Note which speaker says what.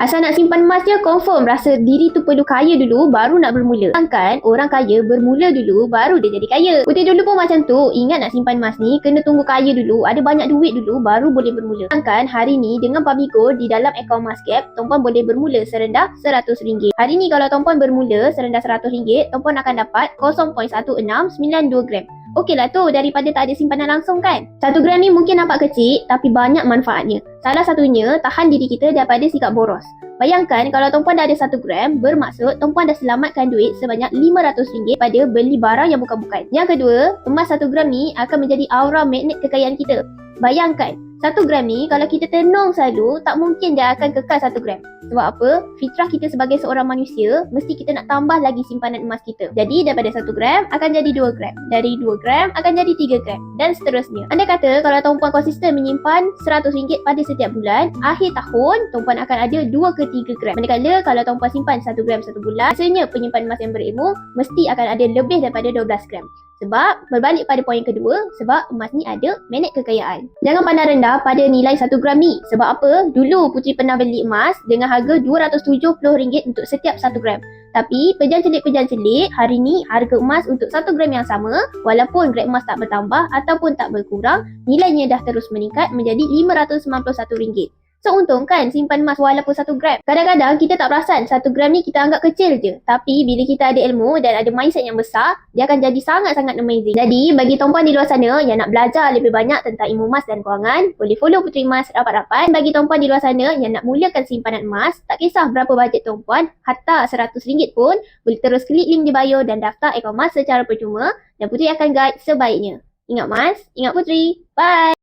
Speaker 1: Asal nak simpan emas je, confirm rasa diri tu perlu kaya dulu baru nak bermula. Sedangkan orang kaya bermula dulu baru dia jadi kaya. Putih dulu pun macam tu. Ingat nak simpan emas ni, kena tunggu kaya dulu, ada banyak duit dulu baru boleh bermula. Sedangkan hari ni dengan Pabigo di dalam akaun Mascap, tuan-puan boleh bermula serendah RM100. Hari ni kalau tuan-puan bermula serendah RM100, tuan-puan akan dapat 0.1692 gram. Okey lah tu, daripada tak ada simpanan langsung kan. 1 gram ni mungkin nampak kecil tapi banyak manfaatnya. Salah satunya tahan diri kita daripada sikap boros. Bayangkan kalau tuan-puan dah ada 1 gram, bermaksud tuan-puan dah selamatkan duit sebanyak RM500 pada beli barang yang bukan-bukan. Yang kedua, emas 1 gram ni akan menjadi aura magnet kekayaan kita. Bayangkan, 1 gram ni kalau kita tenung selalu, tak mungkin dia akan kekal 1 gram. Sebab apa? Fitrah kita sebagai seorang manusia, mesti kita nak tambah lagi simpanan emas kita. Jadi daripada 1 gram akan jadi 2 gram. Dari 2 gram akan jadi 3 gram. Dan seterusnya. Andai kata kalau tuan-puan konsisten menyimpan RM100 pada setiap bulan, akhir tahun tuan-puan akan ada 2 ke 3 gram. Manakala kalau tuan-puan simpan 1 gram 1 bulan, biasanya penyimpan emas yang berilmu mesti akan ada lebih daripada 12 gram. Sebab berbalik pada poin kedua, sebab emas ni ada magnet kekayaan. Jangan pandang rendah pada nilai 1 gram ni. Sebab apa? Dulu Putri pernah beli emas dengan harga RM270 untuk setiap 1 gram. Tapi pejam celik, hari ni harga emas untuk 1 gram yang sama, walaupun gram emas tak bertambah ataupun tak berkurang, nilainya dah terus meningkat menjadi RM591. So untung kan simpan emas walaupun 1 gram. Kadang-kadang kita tak perasan 1 gram ni kita anggap kecil je. Tapi bila kita ada ilmu dan ada mindset yang besar, dia akan jadi sangat-sangat amazing. Jadi bagi tuan-puan di luar sana yang nak belajar lebih banyak tentang ilmu emas dan kewangan, boleh follow Puteri Emas rapat-rapat. Bagi tuan-puan di luar sana yang nak mulakan simpanan emas, tak kisah berapa bajet tuan-puan, hatta RM100 pun, boleh terus klik link di bio dan daftar akaun emas secara percuma dan Puteri akan guide sebaiknya. Ingat Mas, ingat Puteri. Bye!